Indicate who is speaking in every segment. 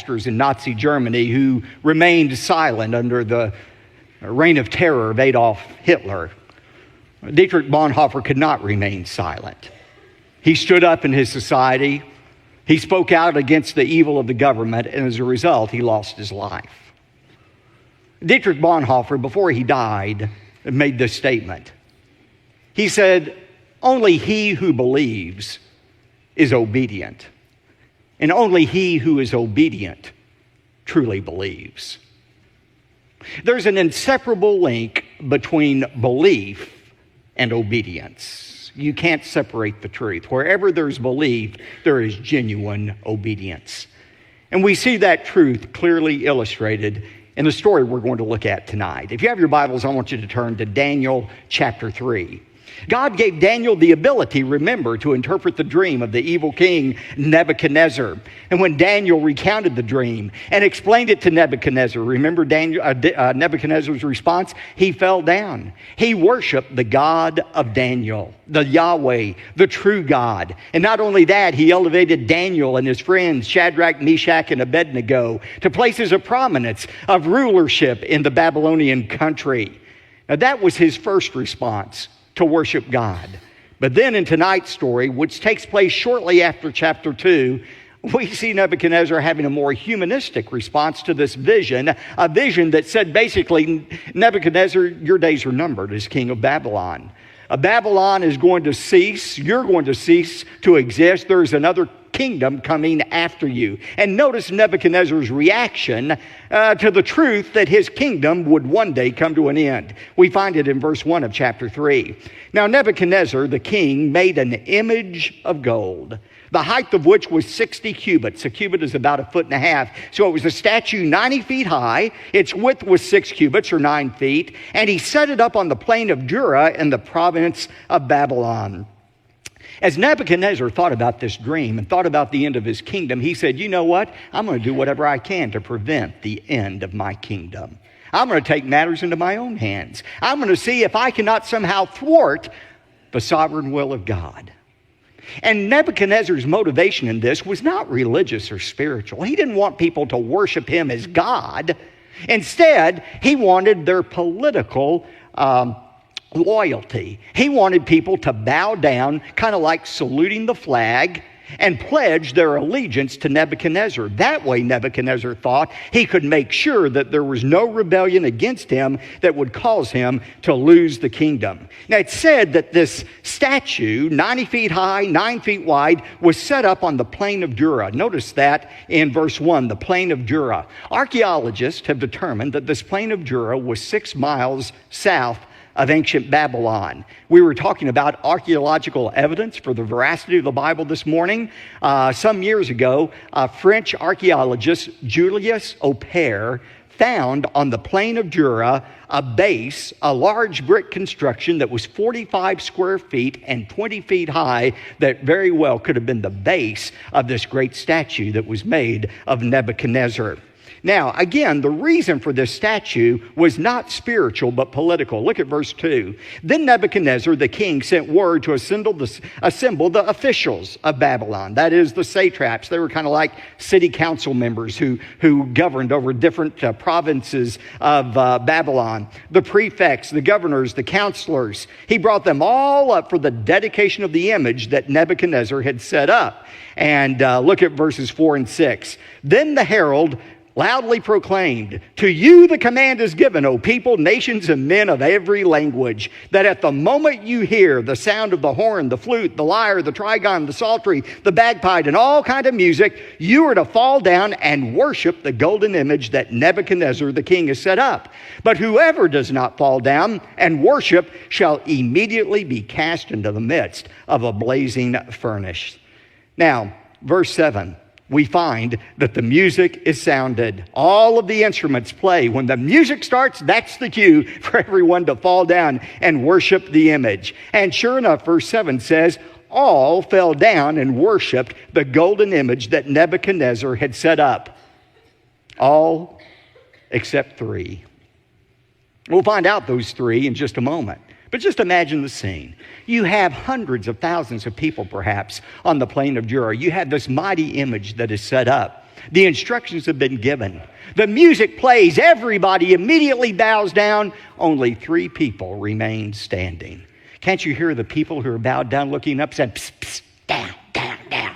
Speaker 1: pastors in Nazi Germany who remained silent under the reign of terror of Adolf Hitler. Dietrich Bonhoeffer could not remain silent. He stood up in his society. He spoke out against the evil of the government, and as a result, he lost his life. Dietrich Bonhoeffer, before he died, made this statement. He said, "Only he who believes is obedient, and only he who is obedient truly believes." There's an inseparable link between belief and obedience. You can't separate the truth. Wherever there's belief, there is genuine obedience. And we see that truth clearly illustrated in the story we're going to look at tonight. If you have your Bibles, I want you to turn to Daniel chapter 3. God gave Daniel the ability, remember, to interpret the dream of the evil king Nebuchadnezzar. And when Daniel recounted the dream and explained it to Nebuchadnezzar, remember Nebuchadnezzar's response? He fell down. He worshiped the God of Daniel, the Yahweh, the true God. And not only that, he elevated Daniel and his friends, Shadrach, Meshach, and Abednego, to places of prominence, of rulership in the Babylonian country. Now that was his first response, to worship God. But then in tonight's story, which takes place shortly after chapter 2, we see Nebuchadnezzar having a more humanistic response to this vision, a vision that said basically, Nebuchadnezzar, your days are numbered as king of Babylon. Babylon is going to cease. You're going to cease to exist. There's another kingdom coming after you. And notice Nebuchadnezzar's reaction to the truth that his kingdom would one day come to an end. We find it in verse 1 of chapter 3. Now Nebuchadnezzar, the king, made an image of gold, the height of which was 60 cubits. A cubit is about 1.5 feet. So it was a statue 90 feet high. Its width was 6 cubits or 9 feet. And he set it up on the plain of Dura in the province of Babylon. As Nebuchadnezzar thought about this dream and thought about the end of his kingdom, he said, you know what? I'm going to do whatever I can to prevent the end of my kingdom. I'm going to take matters into my own hands. I'm going to see if I cannot somehow thwart the sovereign will of God. And Nebuchadnezzar's motivation in this was not religious or spiritual. He didn't want people to worship him as God. Instead, he wanted their political loyalty. He wanted people to bow down, kind of like saluting the flag, and pledge their allegiance to Nebuchadnezzar. That way, Nebuchadnezzar thought he could make sure that there was no rebellion against him that would cause him to lose the kingdom. Now, it's said that this statue, 90 feet high, 9 feet wide, was set up on the plain of Dura. Notice that in verse 1, the plain of Dura. Archaeologists have determined that this plain of Dura was 6 miles south of ancient Babylon. We were talking about archaeological evidence for the veracity of the Bible this morning. Some years ago, French archaeologist Julius Opère found on the plain of Dura a base, a large brick construction that was 45 square feet and 20 feet high that very well could have been the base of this great statue that was made of Nebuchadnezzar. Now, again, the reason for this statue was not spiritual, but political. Look at verse 2. Then Nebuchadnezzar, the king, sent word to assemble the officials of Babylon. That is, the satraps. They were kind of like city council members who governed over different provinces of Babylon. The prefects, the governors, the counselors. He brought them all up for the dedication of the image that Nebuchadnezzar had set up. And look at verses 4 and 6. Then the herald loudly proclaimed, "To you the command is given, O people, nations, and men of every language, that at the moment you hear the sound of the horn, the flute, the lyre, the trigon, the psaltery, the bagpipe, and all kind of music, you are to fall down and worship the golden image that Nebuchadnezzar the king has set up. But whoever does not fall down and worship shall immediately be cast into the midst of a blazing furnace." Now, verse 7. We find that the music is sounded. All of the instruments play. When the music starts, that's the cue for everyone to fall down and worship the image. And sure enough, verse 7 says, all fell down and worshiped the golden image that Nebuchadnezzar had set up. All except 3. We'll find out those 3 in just a moment. But just imagine the scene. You have hundreds of thousands of people, perhaps, on the plain of Jura. You have this mighty image that is set up. The instructions have been given. The music plays. Everybody immediately bows down. Only 3 people remain standing. Can't you hear the people who are bowed down looking up saying, psst, psst, down, down, down?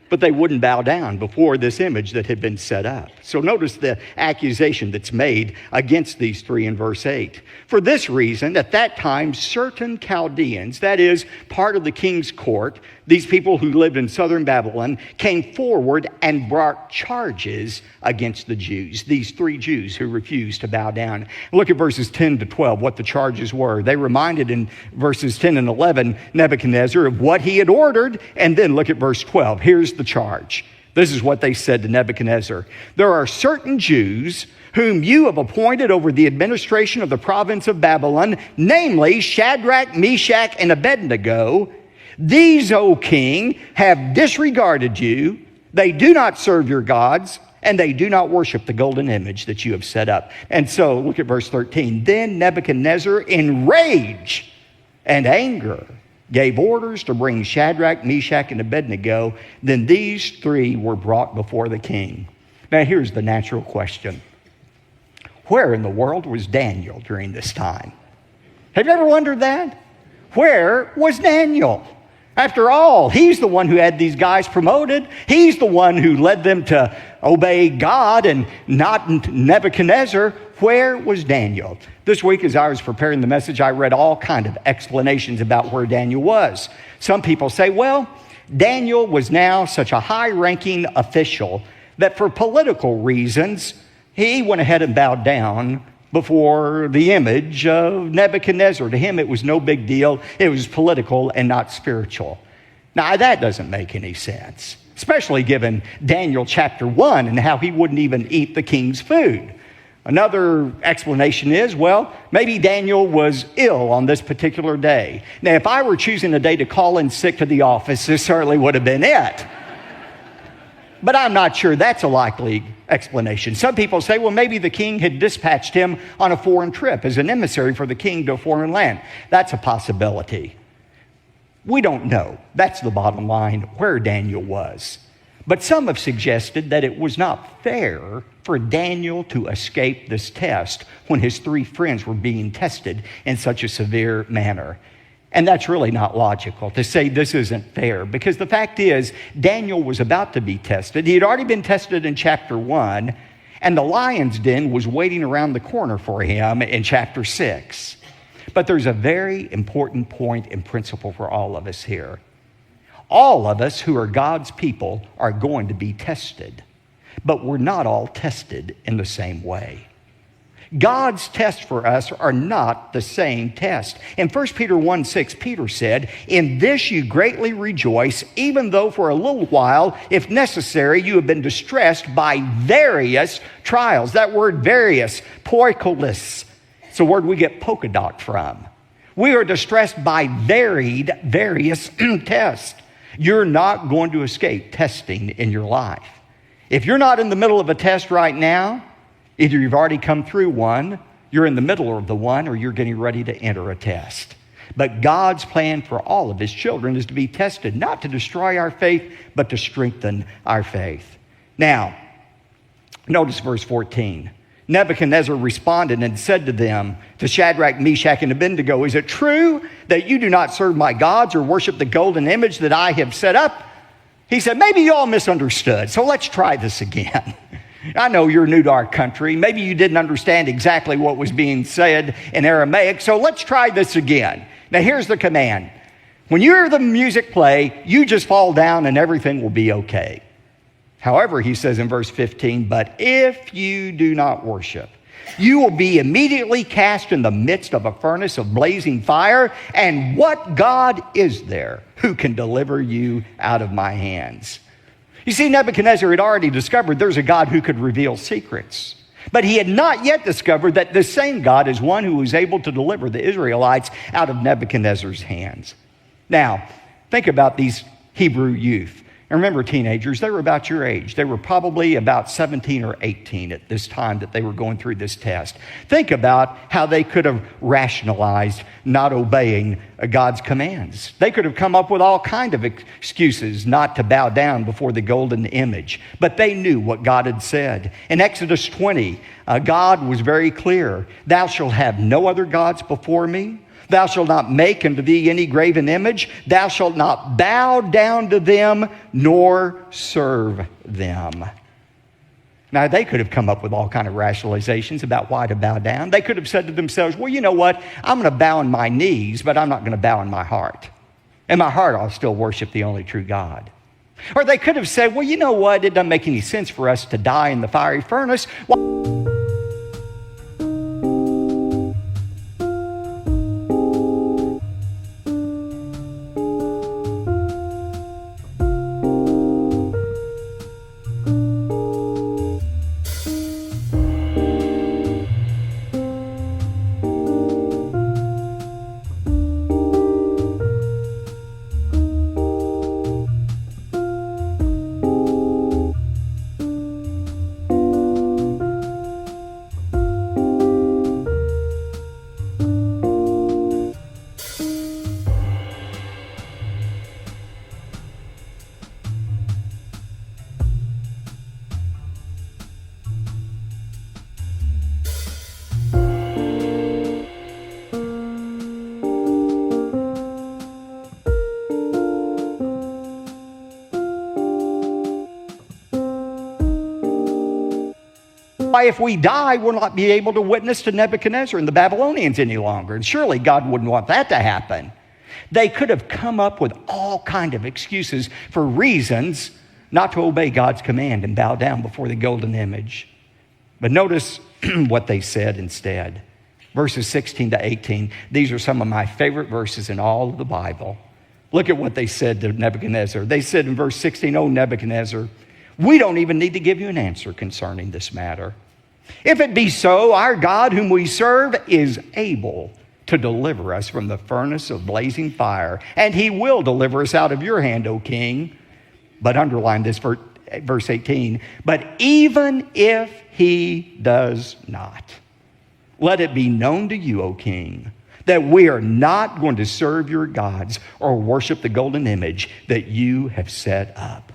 Speaker 1: But they wouldn't bow down before this image that had been set up. So notice the accusation that's made against these 3 in verse 8. For this reason, at that time, certain Chaldeans, that is, part of the king's court, these people who lived in southern Babylon, came forward and brought charges against the Jews, these 3 Jews who refused to bow down. Look at verses 10 to 12, what the charges were. They reminded in verses 10 and 11 Nebuchadnezzar of what he had ordered, and then look at verse 12. Here's the charge. This is what they said to Nebuchadnezzar. There are certain Jews whom you have appointed over the administration of the province of Babylon, namely Shadrach, Meshach, and Abednego. These, O king, have disregarded you. They do not serve your gods, and they do not worship the golden image that you have set up. And so, look at verse 13. Then Nebuchadnezzar, in rage and anger, gave orders to bring Shadrach, Meshach, and Abednego. Then these 3 were brought before the king. Now here's the natural question. Where in the world was Daniel during this time? Have you ever wondered that? Where was Daniel? After all, he's the one who had these guys promoted. He's the one who led them to obey God and not Nebuchadnezzar. Where was Daniel? This week, as I was preparing the message, I read all kinds of explanations about where Daniel was. Some people say, well, Daniel was now such a high-ranking official that for political reasons, he went ahead and bowed down before the image of Nebuchadnezzar. To him, it was no big deal. It was political and not spiritual. Now, that doesn't make any sense, especially given Daniel chapter 1 and how he wouldn't even eat the king's food. Another explanation is, well, maybe Daniel was ill on this particular day. Now, if I were choosing a day to call in sick to the office, this certainly would have been it. But I'm not sure that's a likely explanation. Some people say, well, maybe the king had dispatched him on a foreign trip as an emissary for the king to a foreign land. That's a possibility. We don't know. That's the bottom line, where Daniel was. But some have suggested that it was not fair for Daniel to escape this test when his 3 friends were being tested in such a severe manner. And that's really not logical to say this isn't fair, because the fact is Daniel was about to be tested. He had already been tested in chapter 1, and the lion's den was waiting around the corner for him in chapter 6. But there's a very important point and principle for all of us here. All of us who are God's people are going to be tested, but we're not all tested in the same way. God's tests for us are not the same test. In 1 Peter 1:6, Peter said, in this you greatly rejoice, even though for a little while, if necessary, you have been distressed by various trials. That word various, poikolis, it's a word we get polka dot from. We are distressed by various tests. You're not going to escape testing in your life. If you're not in the middle of a test right now, either you've already come through one, you're in the middle of the one, or you're getting ready to enter a test. But God's plan for all of his children is to be tested, not to destroy our faith, but to strengthen our faith. Now, notice verse 14. Nebuchadnezzar responded and said to them, to Shadrach, Meshach, and Abednego, is it true that you do not serve my gods or worship the golden image that I have set up? He said, maybe you all misunderstood, so let's try this again. I know you're new to our country. Maybe you didn't understand exactly what was being said in Aramaic, so let's try this again. Now here's the command. When you hear the music play, you just fall down and everything will be okay. However, he says in verse 15, but if you do not worship, you will be immediately cast in the midst of a furnace of blazing fire. And what God is there who can deliver you out of my hands? You see, Nebuchadnezzar had already discovered there's a God who could reveal secrets. But he had not yet discovered that this same God is one who was able to deliver the Israelites out of Nebuchadnezzar's hands. Now, think about these Hebrew youth. And remember, teenagers, they were about your age. They were probably about 17 or 18 at this time that they were going through this test. Think about how they could have rationalized not obeying God's commands. They could have come up with all kinds of excuses not to bow down before the golden image. But they knew what God had said. In Exodus 20, God was very clear. Thou shalt have no other gods before me. Thou shalt not make unto thee any graven image. Thou shalt not bow down to them, nor serve them. Now, they could have come up with all kinds of rationalizations about why to bow down. They could have said to themselves, well, you know what? I'm going to bow on my knees, but I'm not going to bow in my heart. In my heart, I'll still worship the only true God. Or they could have said, well, you know what? It doesn't make any sense for us to die in the fiery furnace. If we die, we'll not be able to witness to Nebuchadnezzar and the Babylonians any longer. And surely God wouldn't want that to happen. They could have come up with all kinds of excuses for reasons not to obey God's command and bow down before the golden image. But notice what they said instead. Verses 16 to 18. These are some of my favorite verses in all of the Bible. Look at what they said to Nebuchadnezzar. They said in verse 16, "O Nebuchadnezzar, we don't even need to give you an answer concerning this matter. If it be so, our God whom we serve is able to deliver us from the furnace of blazing fire, and he will deliver us out of your hand, O king." But underline this for verse 18. "But even if he does not, let it be known to you, O king, that we are not going to serve your gods or worship the golden image that you have set up."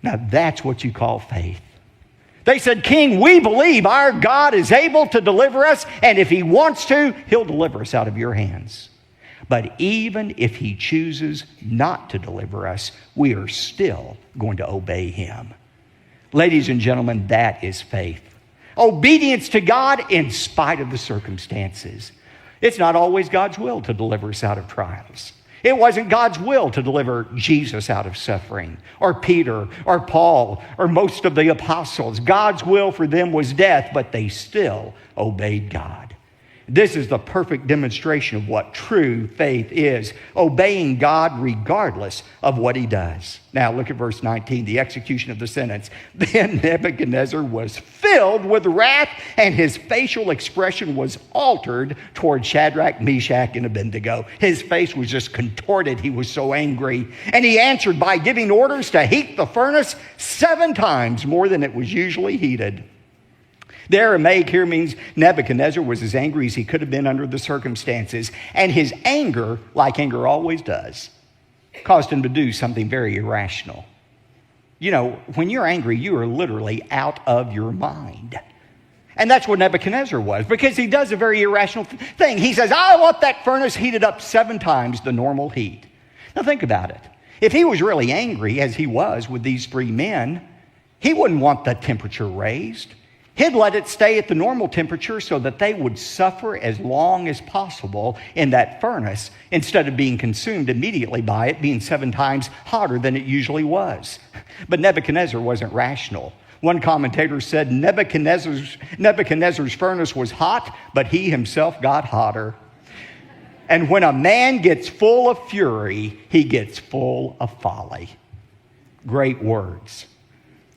Speaker 1: Now that's what you call faith. They said, "King, we believe our God is able to deliver us, and if he wants to, he'll deliver us out of your hands. But even if he chooses not to deliver us, we are still going to obey him." Ladies and gentlemen, that is faith. Obedience to God in spite of the circumstances. It's not always God's will to deliver us out of trials. It wasn't God's will to deliver Jesus out of suffering, or Peter, or Paul, or most of the apostles. God's will for them was death, but they still obeyed God. This is the perfect demonstration of what true faith is, obeying God regardless of what he does. Now look at verse 19, the execution of the sentence. "Then Nebuchadnezzar was filled with wrath, and his facial expression was altered toward Shadrach, Meshach, and Abednego." His face was just contorted. He was so angry. And he answered by giving orders to heat the furnace 7 times more than it was usually heated. The Aramaic here means Nebuchadnezzar was as angry as he could have been under the circumstances. And his anger, like anger always does, caused him to do something very irrational. You know, when you're angry, you are literally out of your mind. And that's what Nebuchadnezzar was, because he does a very irrational thing. He says, "I want that furnace heated up 7 times the normal heat." Now think about it. If he was really angry, as he was with these 3 men, he wouldn't want the temperature raised. He'd let it stay at the normal temperature so that they would suffer as long as possible in that furnace instead of being consumed immediately by it being 7 times hotter than it usually was. But Nebuchadnezzar wasn't rational. One commentator said Nebuchadnezzar's furnace was hot, but he himself got hotter. And when a man gets full of fury, he gets full of folly. Great words.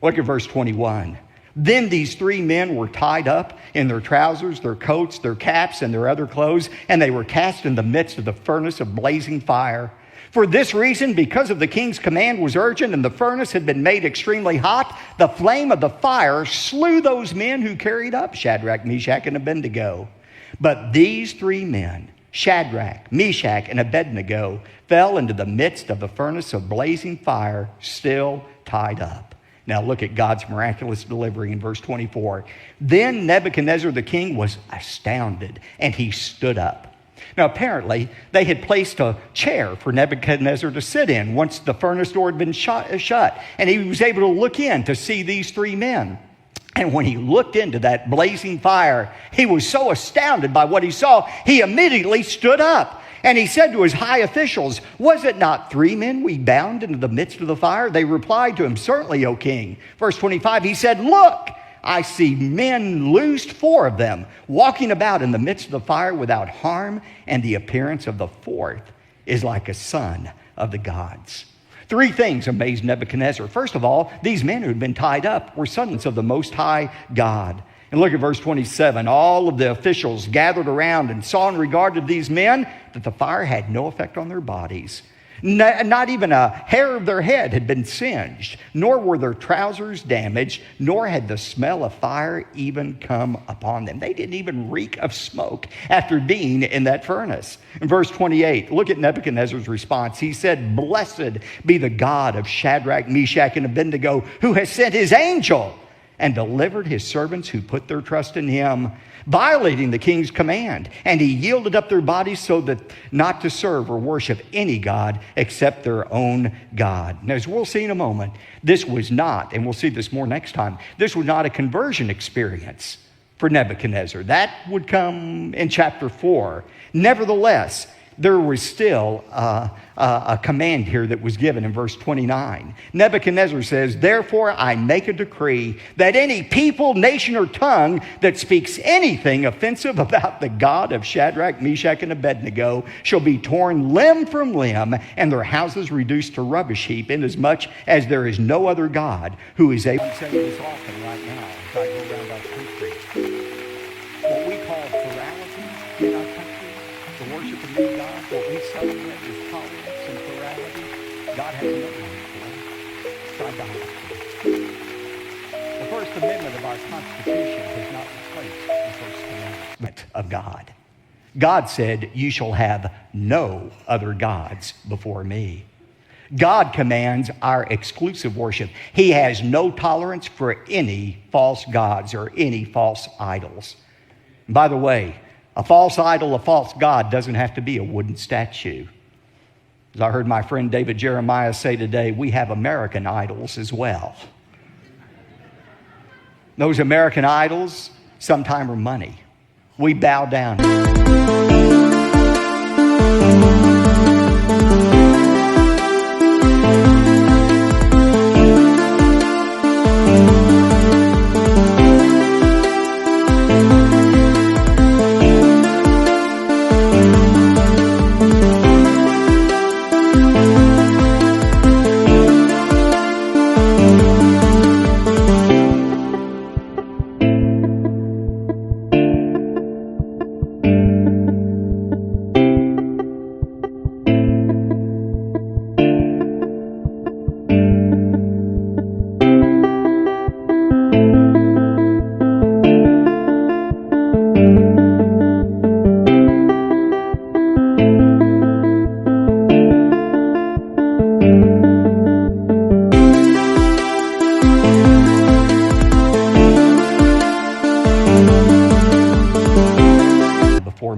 Speaker 1: Look at verse 21. "Then these 3 men were tied up in their trousers, their coats, their caps, and their other clothes, and they were cast in the midst of the furnace of blazing fire. For this reason, because of the king's command was urgent and the furnace had been made extremely hot, the flame of the fire slew those men who carried up Shadrach, Meshach, and Abednego. But these three men, Shadrach, Meshach, and Abednego, fell into the midst of the furnace of blazing fire, still tied up. Now look at God's miraculous delivery in verse 24. Then Nebuchadnezzar the king was astounded, and he stood up. Now apparently they had placed a chair for Nebuchadnezzar to sit in once the furnace door had been shut, and he was able to look in to see these three men. And when he looked into that blazing fire, he was so astounded by what he saw, he immediately stood up. And he said to his high officials, "Was it not three men we bound into the midst of the fire?" They replied to him, "Certainly, O king." Verse 25, he said, "Look, I see men loosed, four of them, walking about in the midst of the fire without harm, and the appearance of the fourth is like a son of the gods." Three things amazed Nebuchadnezzar. First of all, these men who had been tied up were sons of the Most High God. And look at verse 27. All of the officials gathered around and saw in regard to these men that the fire had no effect on their bodies. Not even a hair of their head had been singed, nor were their trousers damaged, nor had the smell of fire even come upon them. They didn't even reek of smoke after being in that furnace. In verse 28, look at Nebuchadnezzar's response. He said, "Blessed be the God of Shadrach, Meshach, and Abednego, who has sent his angel and delivered his servants who put their trust in him, violating the king's command. And he yielded up their bodies so that not to serve or worship any god except their own God." Now, as we'll see in a moment, this was not, and we'll see this more next time, this was not a conversion experience for Nebuchadnezzar. That would come in chapter 4. Nevertheless, there was still a command here that was given in verse 29. Nebuchadnezzar says, "Therefore I make a decree that any people, nation, or tongue that speaks anything offensive about the God of Shadrach, Meshach, and Abednego shall be torn limb from limb, and their houses reduced to rubbish heap, inasmuch as there is no other God who is able..." I'm saying this often right now as I go around our country. What we call plurality in our country, the worship of new God, what we celebrate is tolerance and plurality. God has no name for it. It's idolatry. The First Amendment of our Constitution has not replaced the First Amendment of God. God said, "You shall have no other gods before me." God commands our exclusive worship. He has no tolerance for any false gods or any false idols. And by the way, a false idol, a false god doesn't have to be a wooden statue. As I heard my friend David Jeremiah say today, we have American idols as well. Those American idols sometimes are money. We bow down.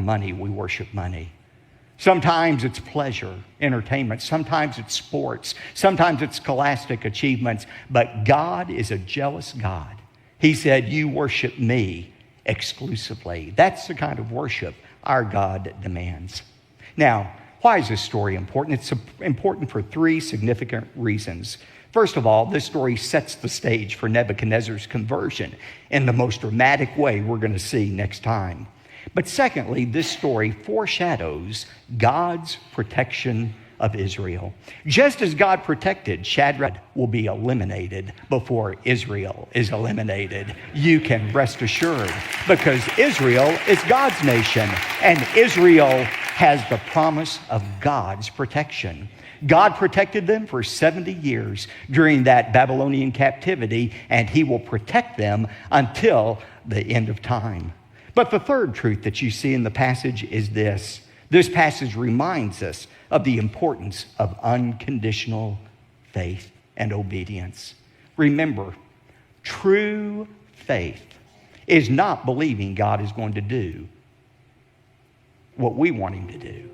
Speaker 1: Money, we worship money. Sometimes it's pleasure, entertainment. Sometimes it's sports. Sometimes it's scholastic achievements. But God is a jealous God. He said, "You worship me exclusively." That's the kind of worship our God demands. Now, why is this story important? It's important for three significant reasons. First of all, this story sets the stage for Nebuchadnezzar's conversion in the most dramatic way we're going to see next time. But secondly, this story foreshadows God's protection of Israel. Just as God protected Shadrach will be eliminated before Israel is eliminated. You can rest assured, because Israel is God's nation, and Israel has the promise of God's protection. God protected them for 70 years during that Babylonian captivity, and He will protect them until the end of time. But the third truth that you see in the passage is this. This passage reminds us of the importance of unconditional faith and obedience. Remember, true faith is not believing God is going to do what we want Him to do.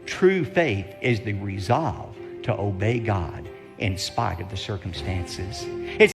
Speaker 1: True faith is the resolve to obey God in spite of the circumstances. It's